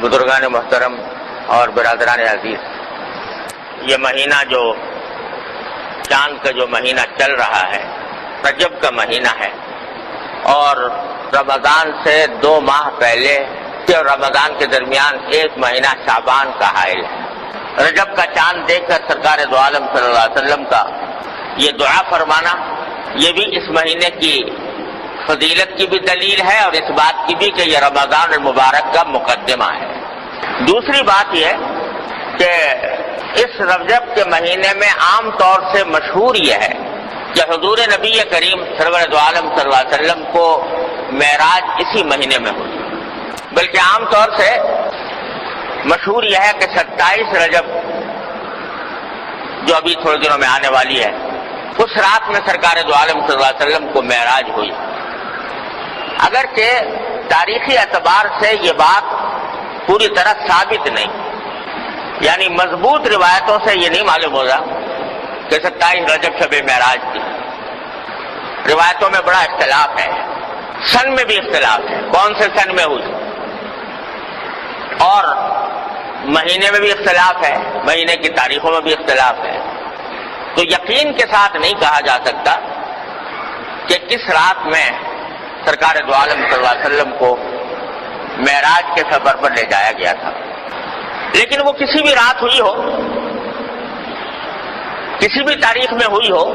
بزرگان محترم اور برادران عزیز، یہ مہینہ جو چاند کا جو مہینہ چل رہا ہے رجب کا مہینہ ہے، اور رمضان سے 2 ماہ پہلے اور رمضان کے درمیان 1 مہینہ شعبان کا حائل ہے۔ رجب کا چاند دیکھ کر سرکار دو عالم صلی اللہ علیہ وسلم کا یہ دعا فرمانا، یہ بھی اس مہینے کی فضیلت کی بھی دلیل ہے، اور اس بات کی بھی کہ یہ رمضان المبارک کا مقدمہ ہے۔ دوسری بات یہ کہ اس رجب کے مہینے میں عام طور سے مشہور یہ ہے کہ حضور نبی کریم سرور دو عالم صلی اللہ علیہ وسلم کو معراج اسی مہینے میں ہوئی، بلکہ عام طور سے مشہور یہ ہے کہ 27 رجب جو ابھی تھوڑے دنوں میں آنے والی ہے، اس رات میں سرکار دو عالم صلی اللہ علیہ وسلم کو معراج ہوئی۔ اگرچہ تاریخی اعتبار سے یہ بات پوری طرح ثابت نہیں، یعنی مضبوط روایتوں سے یہ نہیں معلوم ہوگا کہ 27 رجب شب معراج تھی۔ روایتوں میں بڑا اختلاف ہے، سن میں بھی اختلاف ہے، کون سے سن میں ہوئی، اور مہینے میں بھی اختلاف ہے، مہینے کی تاریخوں میں بھی اختلاف ہے۔ تو یقین کے ساتھ نہیں کہا جا سکتا کہ کس رات میں سرکار دو عالم صلی اللہ علیہ وسلم کو معراج کے سفر پر لے جایا گیا تھا، لیکن وہ کسی بھی رات ہوئی ہو، کسی بھی تاریخ میں ہوئی ہو،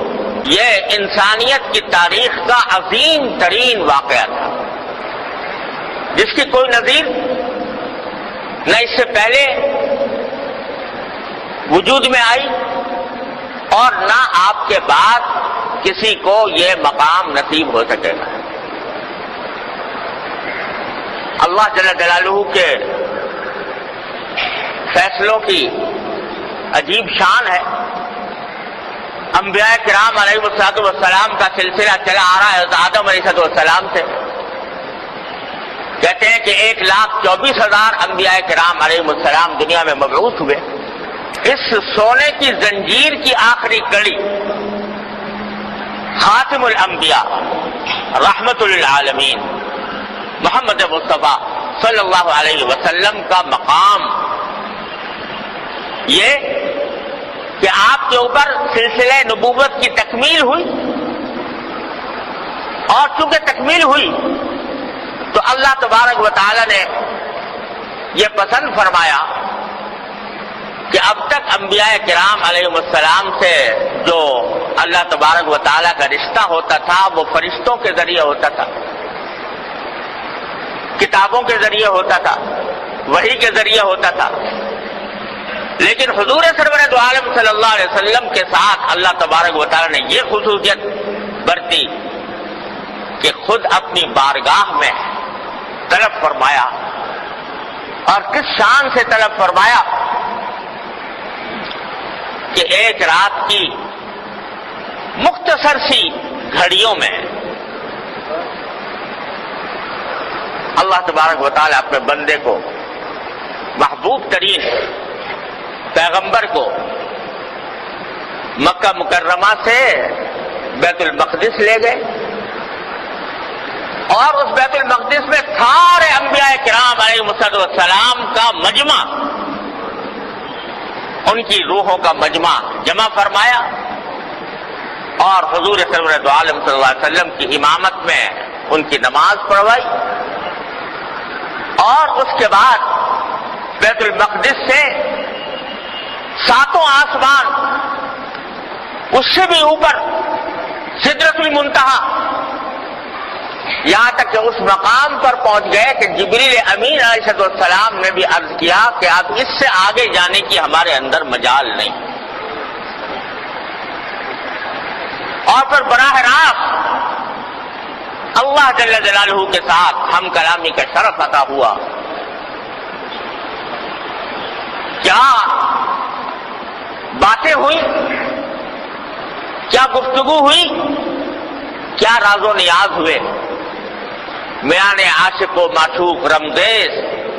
یہ انسانیت کی تاریخ کا عظیم ترین واقعہ تھا، جس کی کوئی نظیر نہ اس سے پہلے وجود میں آئی اور نہ آپ کے بعد کسی کو یہ مقام نصیب ہو سکے گا۔ اللہ جل جلالہ کے فیصلوں کی عجیب شان ہے۔ انبیاء کرام علیہ السلام کا سلسلہ چلا آ رہا ہے آدم علیہ السلام سے۔ کہتے ہیں کہ 1,24,000 انبیاء کرام علیہ السلام دنیا میں مبعوث ہوئے۔ اس سونے کی زنجیر کی آخری کڑی خاتم الانبیاء رحمت للعالمین محمد مصطفیٰ صلی اللہ علیہ وسلم کا مقام یہ کہ آپ کے اوپر سلسلہ نبوت کی تکمیل ہوئی، اور چونکہ تکمیل ہوئی تو اللہ تبارک و تعالی نے یہ پسند فرمایا کہ اب تک انبیاء کرام علیہ السلام سے جو اللہ تبارک و تعالی کا رشتہ ہوتا تھا وہ فرشتوں کے ذریعے ہوتا تھا، کتابوں کے ذریعے ہوتا تھا، وحی کے ذریعے ہوتا تھا، لیکن حضور سرور دو عالم صلی اللہ علیہ وسلم کے ساتھ اللہ تبارک و تعالی نے یہ خصوصیت برتی کہ خود اپنی بارگاہ میں طلب فرمایا، اور کس شان سے طلب فرمایا کہ ایک رات کی مختصر سی گھڑیوں میں اللہ تبارک و تعالی اپنے بندے کو، محبوب ترین پیغمبر کو، مکہ مکرمہ سے بیت المقدس لے گئے، اور اس بیت المقدس میں سارے انبیاء کرام علیہ السلام کا مجمع، ان کی روحوں کا مجمع جمع فرمایا، اور حضور سرور دو عالم صلی اللہ علیہ وسلم کی امامت میں ان کی نماز پڑھوائی، اور اس کے بعد بیت المقدس سے 7 آسمان، اس سے بھی اوپر سدرۃ المنتہا، یہاں تک کہ اس مقام پر پہنچ گئے کہ جبریل امین علیہ السلام نے بھی عرض کیا کہ اب اس سے آگے جانے کی ہمارے اندر مجال نہیں، اور پھر براہ راست اللہ جل جلالہ کے ساتھ ہم کلامی کا شرف عطا ہوا۔ کیا باتیں ہوئی، کیا گفتگو ہوئی، کیا راز و نیاز ہوئے، میان عاشق و معشوق رمزیز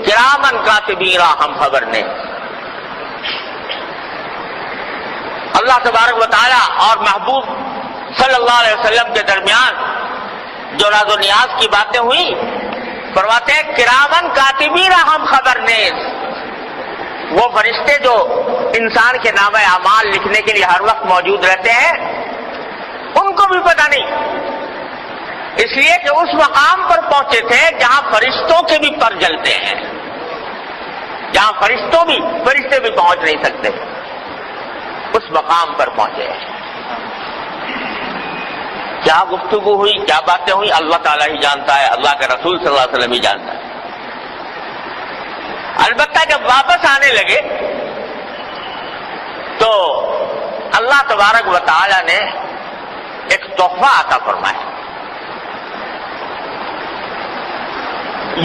کرامن کاتبین را ہم خبر نے۔ اللہ تبارک و تعالی اور محبوب صلی اللہ علیہ وسلم کے درمیان جو راز و نیاز کی باتیں ہوئی، فرماتے ہیں کرامن کاتبین را ہم خبر نیز، فرشتے جو انسان کے نامہ اعمال لکھنے کے لیے ہر وقت موجود رہتے ہیں ان کو بھی پتہ نہیں، اس لیے کہ اس مقام پر پہنچے تھے جہاں فرشتوں کے بھی پر جلتے ہیں، جہاں فرشتے بھی پہنچ نہیں سکتے، اس مقام پر پہنچے ہیں۔ کیا گفتگو ہوئی، کیا باتیں ہوئی، اللہ تعالیٰ ہی جانتا ہے، اللہ کے رسول صلی اللہ علیہ وسلم ہی جانتا ہے۔ البتہ جب واپس آنے لگے تو اللہ تبارک و تعالیٰ نے ایک تحفہ عطا فرمایا۔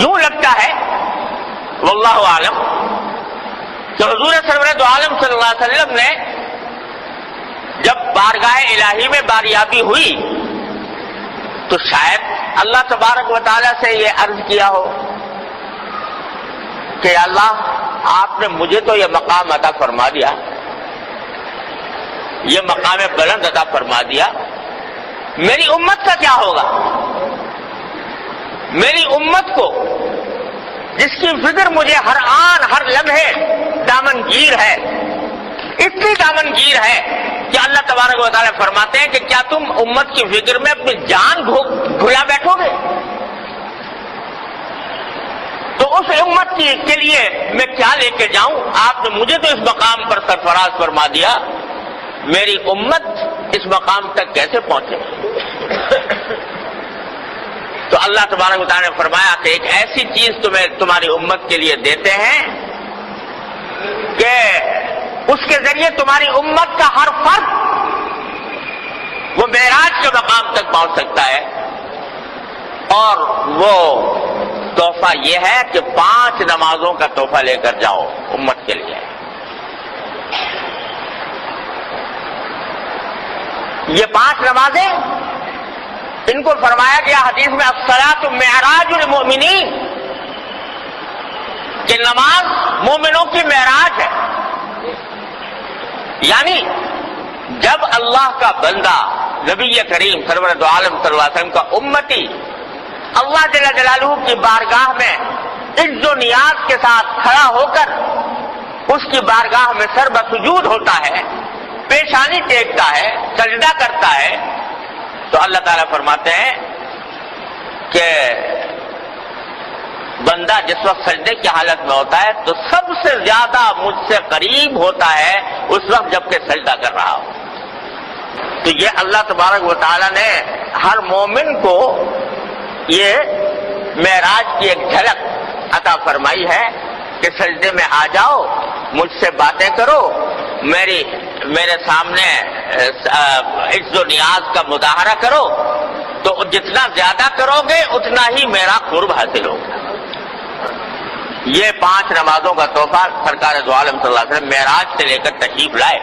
یوں لگتا ہے واللہ عالم کہ حضور سرور دو عالم صلی اللہ علیہ وسلم نے جب بارگاہ الہی میں باریابی ہوئی تو شاید اللہ تبارک و تعالیٰ سے یہ عرض کیا ہو کہ اللہ آپ نے مجھے تو یہ مقام عطا فرما دیا، یہ مقام بلند عطا فرما دیا، میری امت کا کیا ہوگا؟ میری امت کو جس کی فکر مجھے ہر آن ہر لمحے دامنگیر ہے، اتنی دامنگیر ہے کہ اللہ تبارک و تعالیٰ فرماتے ہیں کہ کیا تم امت کی فکر میں اپنی جان بھلا بیٹھو گے؟ تو اس امت کے لیے میں کیا لے کے جاؤں؟ آپ نے مجھے تو اس مقام پر سرفراز فرما دیا، میری امت اس مقام تک کیسے پہنچے؟ تو اللہ تبارک و تعالیٰ نے فرمایا کہ ایک ایسی چیز تمہیں تمہاری امت کے لیے دیتے ہیں کہ اس کے ذریعے تمہاری امت کا ہر فرد وہ معراج کے مقام تک پہنچ سکتا ہے، اور وہ تحفہ یہ ہے کہ 5 نمازوں کا تحفہ لے کر جاؤ امت کے لیے۔ یہ 5 نمازیں، ان کو فرمایا گیا حدیث میں الصلاۃ معراج المؤمنین، کہ نماز مومنوں کی معراج ہے۔ یعنی جب اللہ کا بندہ نبی کریم سرور دو عالم صلی اللہ علیہ وسلم کا امتی اللہ جل جلالہ کی بارگاہ میں عز و نیاز کے ساتھ کھڑا ہو کر اس کی بارگاہ میں سر بسجود ہوتا ہے، پیشانی ٹیکتا ہے، سجدہ کرتا ہے، تو اللہ تعالیٰ فرماتے ہیں کہ بندہ جس وقت سجدے کی حالت میں ہوتا ہے تو سب سے زیادہ مجھ سے قریب ہوتا ہے اس وقت جب کہ سجدہ کر رہا ہو۔ تو یہ اللہ تبارک و تعالیٰ نے ہر مومن کو یہ معراج کی ایک جھلک عطا فرمائی ہے کہ سجدے میں آ جاؤ، مجھ سے باتیں کرو، میرے سامنے عز و نیاز کا مظاہرہ کرو، تو جتنا زیادہ کرو گے اتنا ہی میرا قرب حاصل ہوگا۔ یہ 5 نمازوں کا تحفہ سرکار دو عالم صلی اللہ علیہ وسلم معراج سے لے کر تشریف لائے۔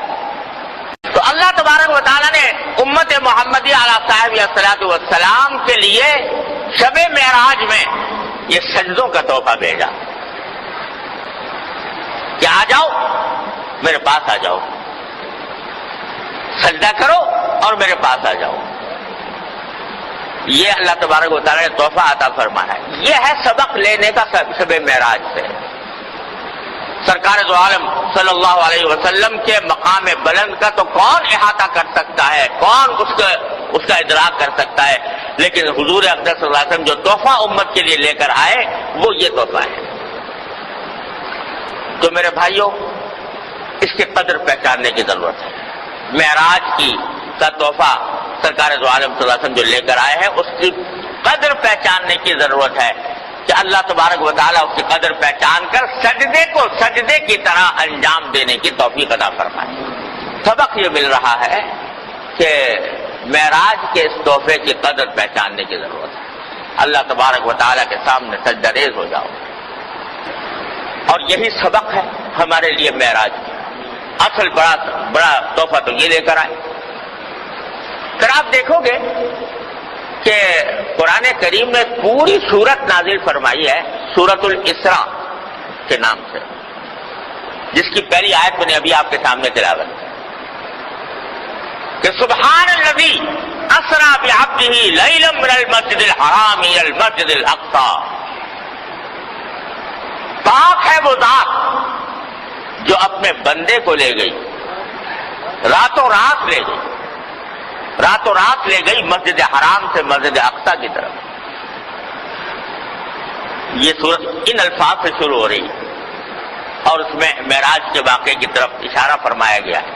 تو اللہ تبارک و تعالیٰ نے امت محمدی علیہ صاحب الصلاۃ والسلام کے لیے شب معراج میں یہ سجدوں کا تحفہ بھیجا کہ آ جاؤ، میرے پاس آ جاؤ، سجدہ کرو اور میرے پاس آ جاؤ۔ یہ اللہ تبارک و تعالیٰ نے تحفہ عطا فرمایا ہے۔ یہ ہے سبق لینے کا شب معراج سے۔ سرکار دو عالم صلی اللہ علیہ وسلم کے مقام بلند کا تو کون احاطہ کر سکتا ہے، کون اس کا ادراک کر سکتا ہے، لیکن حضور اقدس صلی اللہ علیہ وسلم جو تحفہ امت کے لیے لے کر آئے وہ یہ تحفہ ہے۔ تو میرے بھائیوں، اس کی قدر پہچاننے کی ضرورت ہے۔ معراج کا تحفہ سرکار دو عالم صلی اللہ علیہ وسلم جو لے کر آئے ہیں اس کی قدر پہچاننے کی ضرورت ہے کہ اللہ تبارک و تعالیٰ اس کی قدر پہچان کر سجدے کو سجدے کی طرح انجام دینے کی توفیق عطا فرمائے۔ سبق یہ مل رہا ہے کہ معراج کے اس تحفے کی قدر پہچاننے کی ضرورت ہے۔ اللہ تبارک و تعالیٰ کے سامنے سجدہ ریز ہو جاؤ، اور یہی سبق ہے ہمارے لیے معراج۔ اصل بڑا تحفہ تو یہ لے کر آئے۔ پھر آپ دیکھو گے کہ قرآن کریم نے پوری سورت نازل فرمائی ہے سورۃ الاسراء کے نام سے، جس کی پہلی آیت میں نے ابھی آپ کے سامنے تلاوت کہ سبحان الذی اسری بعبدہ لیلا من المسجد الحرام الی المسجد الاقصی، پاک ہے وہ ذات جو اپنے بندے کو لے گئی، راتوں رات لے گئی، راتوں رات لے گئی مسجد حرام سے مسجد اقصی کی طرف. یہ سورت ان الفاظ سے شروع ہو رہی ہے اور اس میں معراج کے واقعے کی طرف اشارہ فرمایا گیا ہے.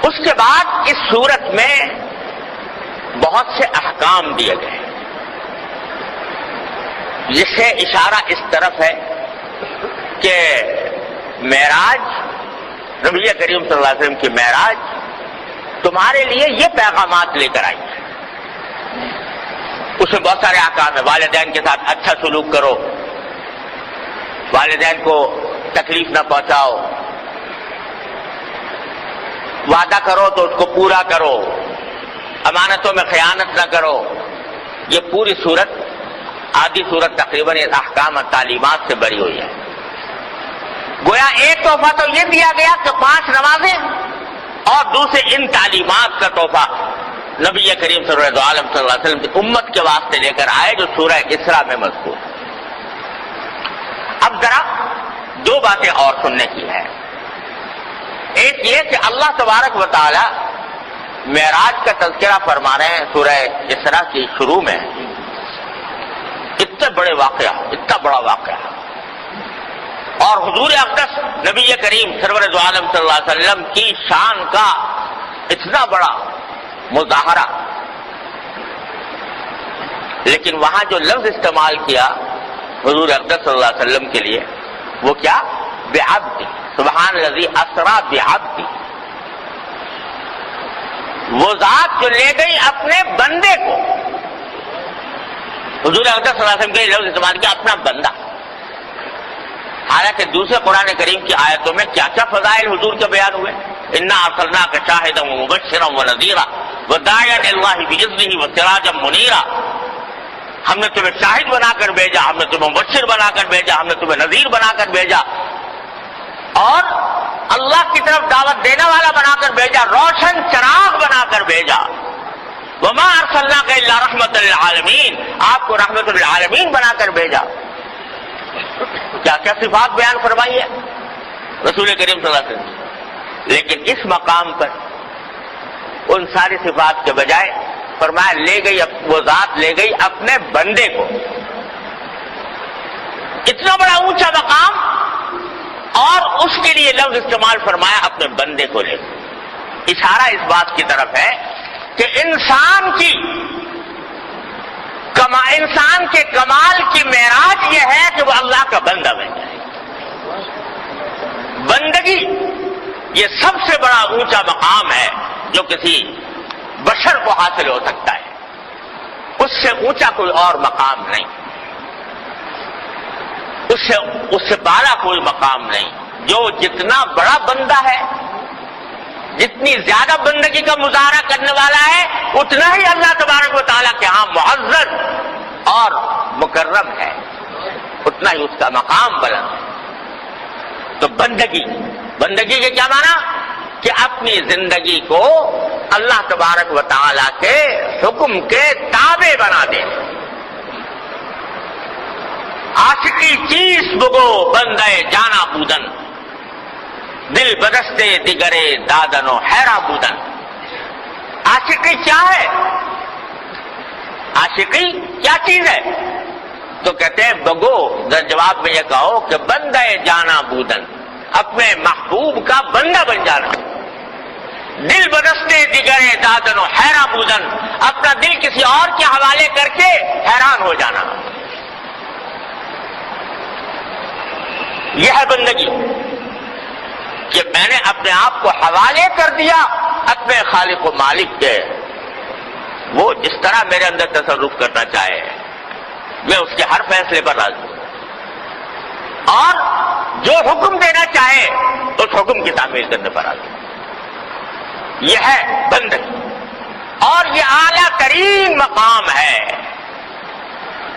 اس کے بعد اس سورت میں بہت سے احکام دیے گئے جس سے اشارہ اس طرف ہے کہ معراج، نبی کریم صلی اللہ علیہ وسلم کی معراج تمہارے لیے یہ پیغامات لے کر آئی ہے. اس میں بہت سارے احکام ہیں. والدین کے ساتھ اچھا سلوک کرو، والدین کو تکلیف نہ پہنچاؤ، وعدہ کرو تو اس کو پورا کرو، امانتوں میں خیانت نہ کرو. یہ پوری صورت، آدھی صورت تقریباً اس احکام اور تعلیمات سے بری ہوئی ہے. گویا ایک تحفہ تو یہ دیا گیا کہ 5 نمازیں، اور دوسرے ان تعلیمات کا تحفہ نبی کریم صلی اللہ علیہ وسلم کی امت کے واسطے لے کر آئے جو سورہ اسراء میں مذکور. اب ذرا 2 باتیں اور سننے کی ہے. ایک یہ کہ اللہ تبارک و تعالی معراج کا تذکرہ فرما رہے ہیں سورہ اسراء کی شروع میں. اتنا بڑا واقعہ اور حضور اقدس نبی کریم سرور دو عالم صلی اللہ علیہ وسلم کی شان کا اتنا بڑا مظاہرہ، لیکن وہاں جو لفظ استعمال کیا حضور اقدس صلی اللہ علیہ وسلم کے لیے وہ کیا؟ بعبدی. سبحان الذی اسری بعبدی. وہ ذات جو لے گئی اپنے بندے کو. حضور اقدس صلی اللہ علیہ وسلم کے لفظ استعمال کیا اپنا بندہ. حالانکہ دوسرے قرآن کریم کی آیتوں میں کیا کیا فضائل حضور کے بیان ہوئے. انا ارسلناک شاہدا ومبشرا ونذیرا وداعیا الی اللہ باذنہ وسراجا منیرا. ہم نے تمہیں شاہد بنا کر بھیجا، ہم نے تمہیں مبشر بنا کر بھیجا، ہم نے تمہیں نذیر بنا کر بھیجا، اور اللہ کی طرف دعوت دینے والا بنا کر بھیجا، روشن چراغ بنا کر بھیجا. وما ارسلناک الا رحمۃ للعالمین، آپ کو رحمت للعالمین بنا کر بھیجا. کیا کیا صفات بیان فرمائی ہے رسول کریم صلی اللہ علیہ وسلم. لیکن اس مقام پر ان ساری صفات کے بجائے فرمایا لے گئی، وہ ذات لے گئی اپنے بندے کو. اتنا بڑا اونچا مقام اور اس کے لیے لفظ استعمال فرمایا اپنے بندے کو لے گئی. اشارہ اس بات کی طرف ہے کہ انسان کے کمال کی معراج یہ ہے کہ وہ اللہ کا بندہ بن جائے. بندگی یہ سب سے بڑا اونچا مقام ہے جو کسی بشر کو حاصل ہو سکتا ہے. اس سے اونچا کوئی اور مقام نہیں، اس سے بالا کوئی مقام نہیں. جو جتنا بڑا بندہ ہے، جتنی زیادہ بندگی کا مظاہرہ کرنے والا ہے، اتنا ہی اللہ تبارک و تعالیٰ کے ہاں معزز اور مکرم ہے، اتنا ہی اس کا مقام بلند ہے. تو بندگی کے کیا معنی؟ کہ اپنی زندگی کو اللہ تبارک و تعالیٰ کے حکم کے تابع بنا دے. عاشقی چیز بگو بندے جانا بودن، دل بدستے دیگرے دادن و حیرا بودن. عاشقی کیا ہے؟ عاشقی کیا چیز ہے؟ تو کہتے ہیں بگو، جواب میں یہ کہو کہ بندے جانا بودن، اپنے محبوب کا بندہ بن جانا. دل بدستے دیگرے دادن و حیرا بودن، اپنا دل کسی اور کے حوالے کر کے حیران ہو جانا. یہ ہے بندگی کہ میں نے اپنے آپ کو حوالے کر دیا اپنے خالق و مالک کے. وہ جس طرح میرے اندر تصرف کرنا چاہے میں اس کے ہر فیصلے پر راضی ہوں، اور جو حکم دینا چاہے اس حکم کی تعمیل کرنے پر راضی ہوں. یہ ہے بندگی، اور یہ اعلیٰ ترین مقام ہے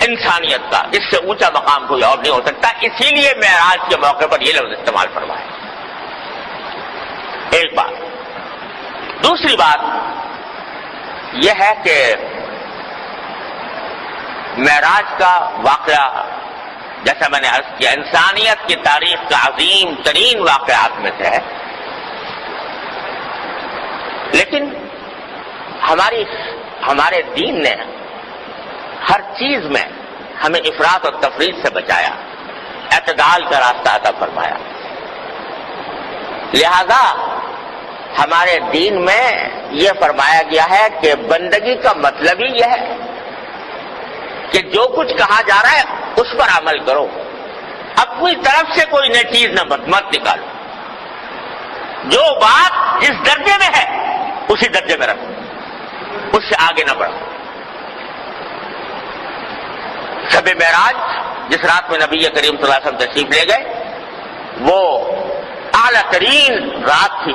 انسانیت کا. اس سے اونچا مقام کوئی اور نہیں ہو سکتا. اسی لیے معراج کے موقع پر یہ لفظ استعمال فرمایا. ایک بات. دوسری بات یہ ہے کہ معراج کا واقعہ جیسا میں نے عرض کیا انسانیت کی تاریخ کا عظیم ترین واقعات میں سے ہے، لیکن ہمارے دین نے ہر چیز میں ہمیں افراط اور تفریط سے بچایا، اعتدال کا راستہ عطا فرمایا۔ لہذا ہمارے دین میں یہ فرمایا گیا ہے کہ بندگی کا مطلب ہی یہ ہے کہ جو کچھ کہا جا رہا ہے اس پر عمل کرو، اپنی طرف سے کوئی نئی چیز مت نکالو، جو بات جس درجے میں ہے اسی درجے میں رکھو، اس سے آگے نہ بڑھو۔ شب معراج جس رات میں نبی کریم صلی اللہ علیہ وسلم تشریف لے گئے وہ اعلیٰ ترین رات تھی،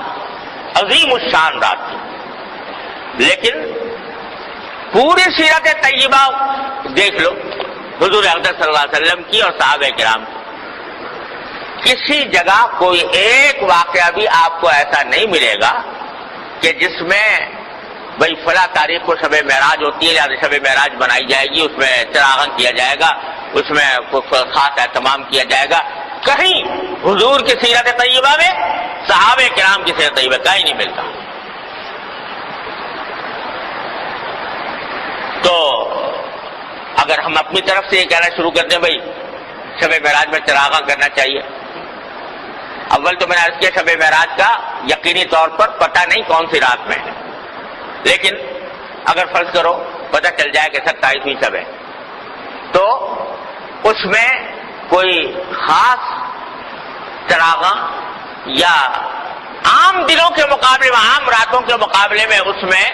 عظیم الشان رات تھی، لیکن پوری سیرت طیبہ دیکھ لو حضور اقدس صلی اللہ علیہ وسلم کی اور صحابہ کرام کی، کسی جگہ کوئی ایک واقعہ بھی آپ کو ایسا نہیں ملے گا کہ جس میں بھئی فلاں تاریخ کو شب معراج ہوتی ہے لہٰذا شب معراج بنائی جائے گی، اس میں چراغاں کیا جائے گا، اس میں خاص اہتمام کیا جائے گا۔ کہیں حضور کی سیرت طیبہ میں صحابہ کرام کی سیرت طیبہ کہیں نہیں ملتا۔ تو اگر ہم اپنی طرف سے یہ کہنا شروع کر دیں بھئی شب معراج میں چراغاں کرنا چاہیے، اول تو میں نے عرض کیا شب معراج کا یقینی طور پر پتہ نہیں کون سی رات میں ہے، لیکن اگر فرض کرو پتہ چل جائے کہ 27ویں شب ہے تو اس میں کوئی خاص چراغاں یا عام دنوں کے مقابلے میں، عام راتوں کے مقابلے میں اس میں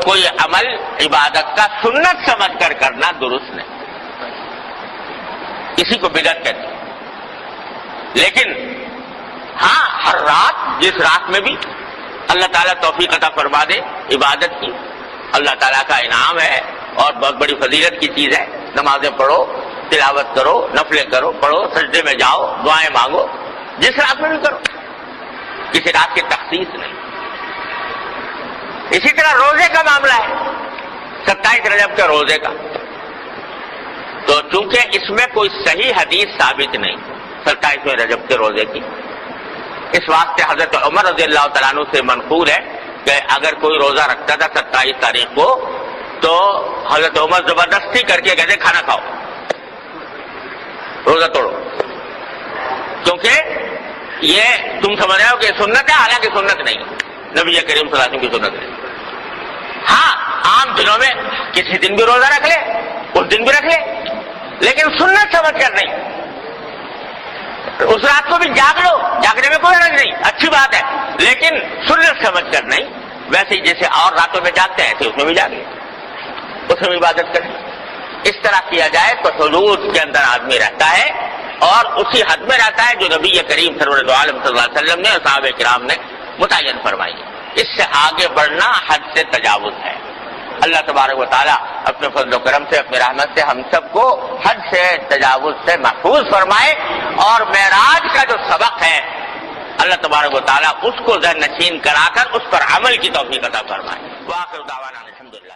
کوئی عمل عبادت کا سنت سمجھ کر کرنا درست نہیں، اسی کو بدعت کہتے ہیں۔ لیکن ہاں ہر رات جس رات میں بھی اللہ تعالیٰ توفیق عطا فرما دے عبادت کی، اللہ تعالیٰ کا انعام ہے اور بہت بڑی فضیلت کی چیز ہے، نمازیں پڑھو، تلاوت کرو، نفلیں کرو، پڑھو، سجدے میں جاؤ، دعائیں مانگو، جس رات میں بھی کرو، کسی رات کی تخصیص نہیں۔ اسی طرح روزے کا معاملہ ہے، 27 رجب کے روزے کا، تو چونکہ اس میں کوئی صحیح حدیث ثابت نہیں 27ویں رجب کے روزے کی، اس واسطے حضرت عمر رضی اللہ تعالیٰ عنہ سے منقول ہے کہ اگر کوئی روزہ رکھتا تھا 27 تاریخ کو تو حضرت عمر زبردستی کر کے کہتے کھانا کھاؤ، روزہ توڑو، کیونکہ یہ تم سمجھ رہے ہو کہ سنت ہے، حالانکہ سنت نہیں، نبی کریم صلی اللہ علیہ وسلم کی سنت نہیں۔ ہاں عام دنوں میں کسی دن بھی روزہ رکھ لے، اس دن بھی رکھ لے، لیکن سنت سمجھ کر نہیں، اس رات کو بھی جاگ لو، جاگنے میں کوئی حرج نہیں، اچھی بات ہے، لیکن سنت سمجھ کر نہیں، ویسے ہی جیسے اور راتوں میں جاگتے ہیں اس میں بھی جاگے، اس میں بھی عبادت کریں، اس طرح کیا جائے تو حدود کے اندر آدمی رہتا ہے اور اسی حد میں رہتا ہے جو نبی کریم سرور دو عالم صلی اللہ علیہ وسلم نے اور صحابہ کرام نے متعین فرمائی ہے۔ اس سے آگے بڑھنا حد سے تجاوز ہے۔ اللہ تبارک و تعالیٰ اپنے فضل و کرم سے، اپنی رحمت سے ہم سب کو حد سے تجاوز سے محفوظ فرمائے، اور معراج کا جو سبق ہے اللہ تبارک و تعالیٰ اس کو ذہن نشین کرا کر اس پر عمل کی توفیق عطا فرمائے۔ وآخر دعوانا الحمدللہ۔